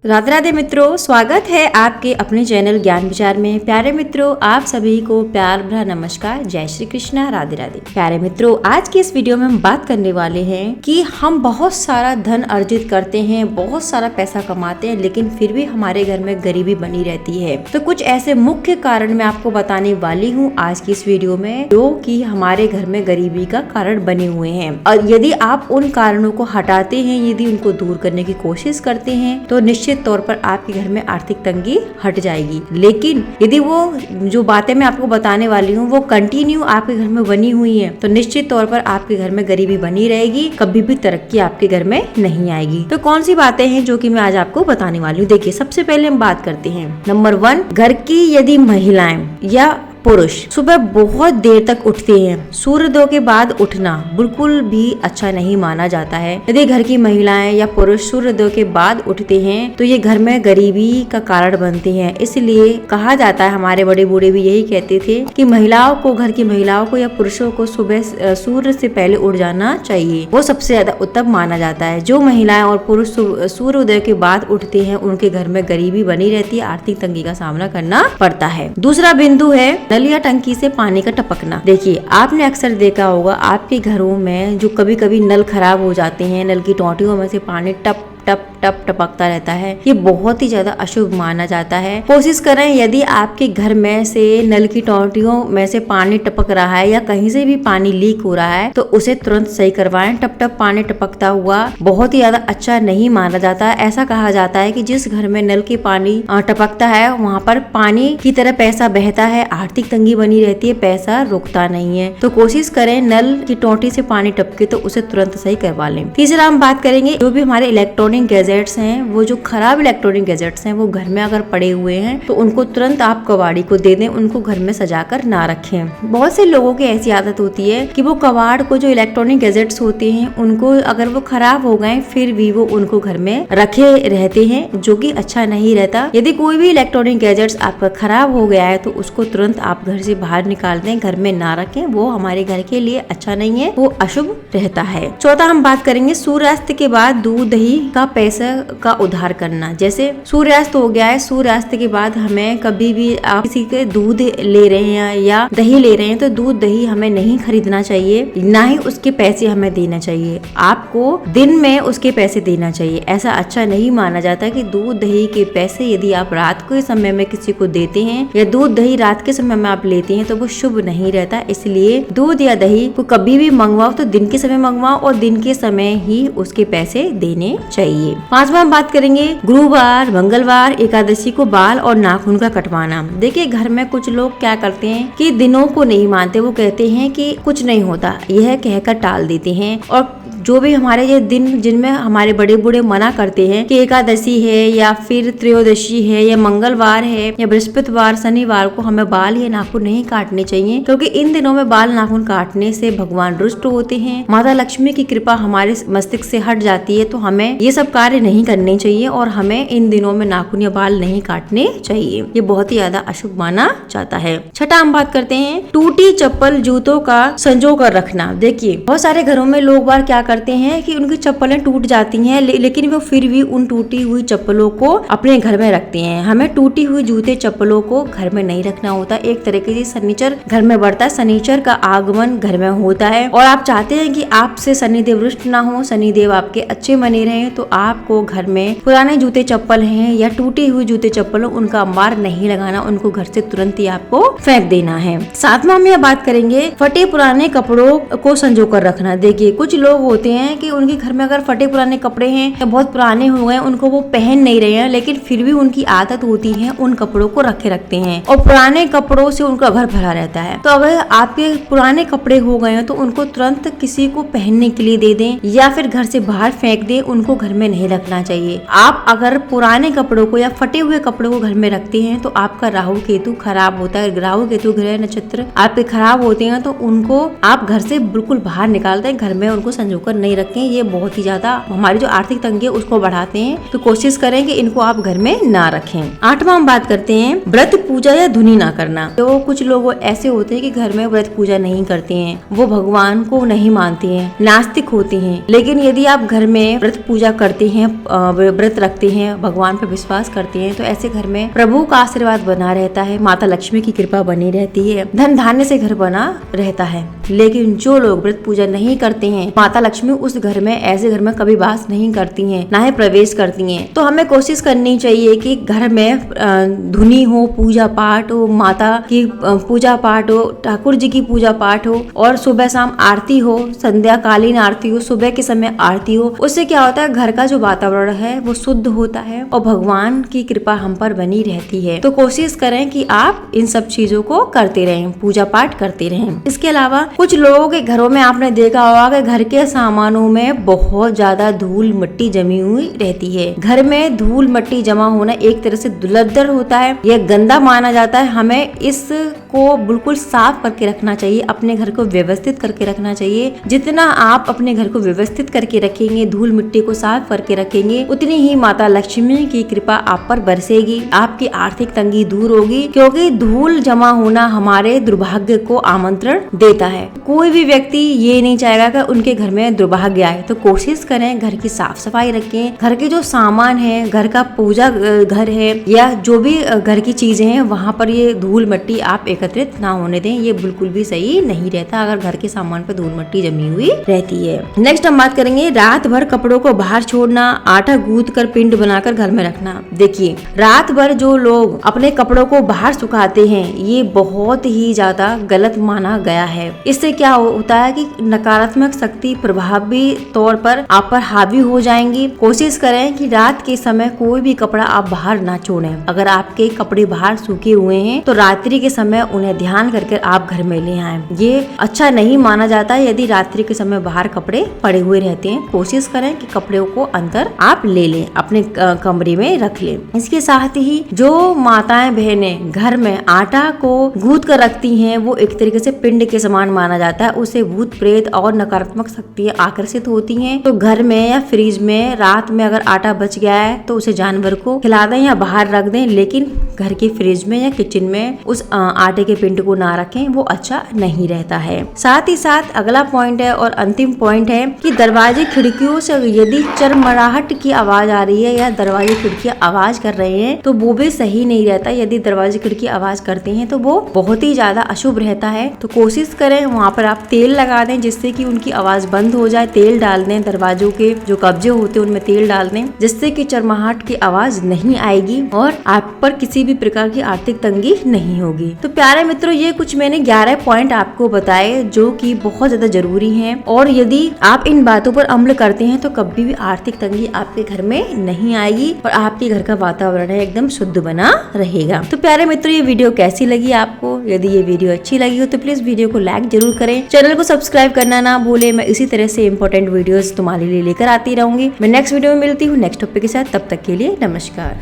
राधे राधे मित्रों, स्वागत है आपके अपने चैनल ज्ञान विचार में। प्यारे मित्रों, आप सभी को प्यार भरा नमस्कार। जय श्री कृष्णा, राधे राधे। प्यारे मित्रों, आज की इस वीडियो में हम बात करने वाले हैं कि हम बहुत सारा धन अर्जित करते हैं, बहुत सारा पैसा कमाते हैं, लेकिन फिर भी हमारे घर में गरीबी बनी रहती है। तो कुछ ऐसे मुख्य कारण मैं आपको बताने वाली हूँ आज की इस वीडियो में, जो कि हमारे घर में गरीबी का कारण बने हुए हैं। और यदि आप उन कारणों को हटाते हैं, यदि उनको दूर करने की कोशिश करते हैं, तो निश्चित तौर पर आपके घर में आर्थिक तंगी हट जाएगी। लेकिन यदि वो जो बातें मैं आपको बताने वाली हूँ वो कंटिन्यू आपके घर में बनी हुई है, तो निश्चित तौर पर आपके घर में गरीबी बनी रहेगी, कभी भी तरक्की आपके घर में नहीं आएगी। तो कौन सी बातें हैं जो कि मैं आज आपको बताने वाली हूँ। देखिए, सबसे पहले हम बात करते हैं नंबर 1, घर की यदि महिलाएं या पुरुष सुबह बहुत देर तक उठते हैं। सूर्योदय के बाद उठना बिल्कुल भी अच्छा नहीं माना जाता है। यदि घर की महिलाएं या पुरुष सूर्योदय के बाद उठते हैं तो ये घर में गरीबी का कारण बनते हैं। इसलिए कहा जाता है, हमारे बड़े बूढ़े भी यही कहते थे कि महिलाओं को, घर की महिलाओं को या पुरुषों को सुबह सूर्य से पहले उठ जाना चाहिए, वो सबसे ज्यादा उत्तम माना जाता है। जो महिलाएं और पुरुष सूर्योदय के बाद उठते हैं उनके घर में गरीबी बनी रहती है, आर्थिक तंगी का सामना करना पड़ता है। दूसरा बिंदु है नल या टंकी से पानी का टपकना। देखिए, आपने अक्सर देखा होगा आपके घरों में जो कभी कभी नल खराब हो जाते हैं, नल की टोंटियों में से पानी टप टप टप टपकता रहता है, ये बहुत ही ज्यादा अशुभ माना जाता है। कोशिश करें, यदि आपके घर में से नल की टोंटियों में से पानी टपक रहा है या कहीं से भी पानी लीक हो रहा है तो उसे तुरंत सही करवाएं। टप टप पानी टपकता हुआ बहुत ही ज्यादा अच्छा नहीं माना जाता। ऐसा कहा जाता है कि जिस घर में नल के पानी टपकता है वहाँ पर पानी की तरह पैसा बहता है, आर्थिक तंगी बनी रहती है, पैसा रुकता नहीं है। तो कोशिश करें नल की टोंटी से पानी टपके तो उसे तुरंत सही करवा लें। तीसरा हम बात करेंगे, जो भी हमारे इलेक्ट्रॉनिक गैजेट्स हैं, वो जो खराब इलेक्ट्रॉनिक गैजेट्स हैं वो घर में अगर पड़े हुए हैं तो उनको तुरंत आप कबाड़ी को दे दें, उनको घर में सजाकर ना रखें। बहुत से लोगों की ऐसी आदत होती है कि वो कबाड़ को, जो इलेक्ट्रॉनिक गैजेट्स होते हैं उनको, अगर वो खराब हो गए फिर भी वो उनको घर में रखे रहते हैं, जो कि अच्छा नहीं रहता। यदि कोई भी इलेक्ट्रॉनिक गैजेट्स आपका खराब हो गया है तो उसको तुरंत आप घर से बाहर निकाल दें, घर में ना रखें, वो हमारे घर के लिए अच्छा नहीं है, वो अशुभ रहता है। चौथा हम बात करेंगे सूर्यास्त के बाद दूध दही का पैसा का उधार करना। जैसे सूर्यास्त हो गया है, सूर्यास्त के बाद हमें कभी भी आप किसी के दूध ले रहे हैं या दही ले रहे हैं तो दूध दही हमें नहीं खरीदना चाहिए, ना ही उसके पैसे हमें देना चाहिए। आपको दिन में उसके पैसे देना चाहिए। ऐसा अच्छा नहीं माना जाता कि दूध दही के पैसे यदि आप रात के समय में किसी को देते हैं या दूध दही रात के समय में आप लेते हैं तो वो शुभ नहीं रहता। इसलिए दूध या दही को कभी भी मंगवाओ तो दिन के समय मंगवाओ और दिन के समय ही उसके पैसे देने चाहिए। पांचवा हम बात करेंगे गुरुवार, मंगलवार, एकादशी को बाल और नाखून का कटवाना। देखिए, घर में कुछ लोग क्या करते हैं कि दिनों को नहीं मानते, वो कहते हैं कि कुछ नहीं होता, यह कहकर टाल देते हैं। और जो भी हमारे ये दिन जिनमें हमारे बड़े बूढ़े मना करते हैं कि एकादशी है या फिर त्रयोदशी है या मंगलवार है या बृहस्पतिवार, शनिवार को हमें बाल या नाखून नहीं काटने चाहिए, क्योंकि इन दिनों में बाल नाखून काटने से भगवान रुष्ट होते हैं, माता लक्ष्मी की कृपा हमारे मस्तिष्क से हट जाती है। तो हमें ये सब कार्य नहीं करने चाहिए और हमें इन दिनों में नाखून या बाल नहीं काटने चाहिए, ये बहुत ही ज्यादा अशुभ माना जाता है। छठा हम बात करते हैं टूटी चप्पल जूतों का संजो कर रखना। देखिए, बहुत सारे घरों में लोग बार क्या करते हैं कि उनकी चप्पलें टूट जाती हैं, लेकिन वो फिर भी उन टूटी हुई चप्पलों को अपने घर में रखते हैं। हमें टूटी हुई जूते चप्पलों को घर में नहीं रखना होता। एक तरीके से शनिचर घर में बढ़ता है, शनिचर का आगमन घर में होता है और आप चाहते हैं कि आपसे शनिदेव रुष्ट ना हो, शनिदेव आपके अच्छे बने रहे, तो आपको घर में पुराने जूते चप्पल हैं या टूटी हुई जूते चप्पल, उनका अंबार नहीं लगाना, उनको घर से तुरंत ही आपको फेंक देना है। सातवां में यह बात करेंगे फटे पुराने कपड़ों को संजो कर रखना। देखिए, कुछ लोग होते हैं कि उनके घर में अगर फटे पुराने कपड़े हैं या बहुत पुराने हो गए, उनको वो पहन नहीं रहे हैं, लेकिन फिर भी उनकी आदत होती है उन कपड़ों को रखते हैं और पुराने कपड़ों से उनका घर भरा रहता है। तो अगर आपके पुराने कपड़े हो गए हैं तो उनको तुरंत किसी को पहनने के लिए दे दें या फिर घर से बाहर फेंक दें, उनको घर में नहीं रखना चाहिए। आप अगर पुराने कपड़ों को या फटे हुए कपड़ों को घर में रखते हैं तो आपका राहु केतु खराब होता है। राहु केतु ग्रह नक्षत्र आपके खराब होते हैं तो उनको आप घर से बिल्कुल बाहर निकाल दें, घर में उनको संजोकर नहीं रखें। ये बहुत ही ज्यादा हमारी जो आर्थिक तंगी है उसको बढ़ाते हैं, तो कोशिश करें कि इनको आप घर में ना रखें। आठवां हम बात करते हैं व्रत पूजा या धुनी ना करना। तो कुछ लोग ऐसे होते हैं कि घर में व्रत पूजा नहीं करते हैं, वो भगवान को नहीं मानते हैं, नास्तिक होते हैं। लेकिन यदि आप घर में व्रत पूजा करते हैं, व्रत रखते हैं, भगवान पर विश्वास करते हैं, तो ऐसे घर में प्रभु का आशीर्वाद बना रहता है, माता लक्ष्मी की कृपा बनी रहती है, धन धान्य से घर बना रहता है। लेकिन जो लोग व्रत पूजा नहीं करते हैं, माता लक्ष्मी उस घर में, ऐसे घर में कभी वास नहीं करती हैं, ना ही प्रवेश करती हैं। तो हमें कोशिश करनी चाहिए कि घर में धुनी हो, पूजा पाठ हो, माता की पूजा पाठ हो, ठाकुर जी की पूजा पाठ हो, और सुबह शाम आरती हो, संध्या कालीन आरती हो, सुबह के समय आरती हो। उससे क्या होता है, घर का जो वातावरण है वो शुद्ध होता है और भगवान की कृपा हम पर बनी रहती है। तो कोशिश करें कि आप इन सब चीजों को करते रहें, पूजा पाठ करते रहें। इसके अलावा कुछ लोगों के घरों में आपने देखा होगा कि घर के सामानों में बहुत ज्यादा धूल मिट्टी जमी हुई रहती है। घर में धूल मिट्टी जमा होना एक तरह से दुलद्दर होता है, यह गंदा माना जाता है। हमें इसको बिल्कुल साफ करके रखना चाहिए, अपने घर को व्यवस्थित करके रखना चाहिए। जितना आप अपने घर को व्यवस्थित करके रखेंगे, धूल मिट्टी को साफ करके रखेंगे, उतनी ही माता लक्ष्मी की कृपा आप पर बरसेगी, आपकी आर्थिक तंगी दूर होगी। क्योंकि धूल जमा होना हमारे दुर्भाग्य को आमंत्रण देता है। कोई भी व्यक्ति ये नहीं चाहेगा कि उनके घर में दुर्भाग्य आए। तो कोशिश करें घर की साफ सफाई रखें, घर के जो सामान है, घर का पूजा घर है या जो भी घर की चीजें हैं, वहाँ पर ये धूल मिट्टी आप एकत्रित ना होने दें। ये बिल्कुल भी सही नहीं रहता अगर घर के सामान पर धूल मिट्टी जमी हुई रहती है। नेक्स्ट हम बात करेंगे रात भर कपड़ों को बाहर छोड़ना, आटा गूंथ कर पिंड बनाकर घर में रखना। देखिए, रात भर जो लोग अपने कपड़ों को बाहर सुखाते हैं, ये बहुत ही ज्यादा गलत माना गया है। इससे क्या होता है कि नकारात्मक शक्ति प्रभावी तौर पर आप पर हावी हो जाएंगी। कोशिश करें कि रात के समय कोई भी कपड़ा आप बाहर ना छोड़ें। अगर आपके कपड़े बाहर सूखे हुए हैं तो रात्रि के समय उन्हें ध्यान करके आप घर में ले आएं। ये अच्छा नहीं माना जाता है यदि रात्रि के समय बाहर कपड़े पड़े हुए रहते हैं। कोशिश करें कि कपड़ों को अंदर आप ले लें, अपने कमरे में रख लें। इसके साथ ही जो माताएं बहनें घर में आटा को गूंथ कर रखती हैं, वो एक तरीके से पिंड के समान माना जाता है। उससे भूत प्रेत और नकारात्मक शक्तियां आकर्षित होती हैं। तो घर में या फ्रिज में रात में अगर आटा बच गया है तो उसे जानवर को खिला दें या बाहर रख दें, लेकिन घर के फ्रिज में या किचन में उस आटे के पिंड को ना रखें, वो अच्छा नहीं रहता है। साथ ही साथ अगला पॉइंट है और अंतिम पॉइंट है कि दरवाजे खिड़कियों से यदि चरमराहट की आवाज आ रही है या दरवाजे खिड़की आवाज कर रहे हैं तो वो भी सही नहीं रहता। यदि दरवाजे खिड़की आवाज करते हैं तो वो बहुत ही ज्यादा अशुभ रहता है। तो कोशिश करें वहाँ पर आप तेल लगा दें जिससे कि उनकी आवाज बंद हो जाए। तेल डाल दें, दरवाजों के जो कब्जे होते हैं उनमें तेल डाल दें, जिससे कि चरमराहट की आवाज नहीं आएगी और आप पर किसी भी प्रकार की आर्थिक तंगी नहीं होगी। तो प्यारे मित्रों, ये कुछ मैंने 11 पॉइंट आपको बताए जो कि बहुत ज्यादा जरूरी हैं, और यदि आप इन बातों पर अमल करते हैं तो कभी भी आर्थिक तंगी आपके घर में नहीं आएगी और आपके घर का वातावरण है एकदम शुद्ध बना रहेगा। तो प्यारे मित्रों, ये वीडियो कैसी लगी आपको? यदि ये वीडियो अच्छी लगी हो तो प्लीज वीडियो को लाइक जरूर करें, चैनल को सब्सक्राइब करना ना भूले। मैं इसी तरह से इंपॉर्टेंट वीडियोस तुम्हारे लिए लेकर आती रहूंगी। मैं नेक्स्ट वीडियो में मिलती हूँ नेक्स्ट टॉपिक के साथ। तब तक के लिए नमस्कार।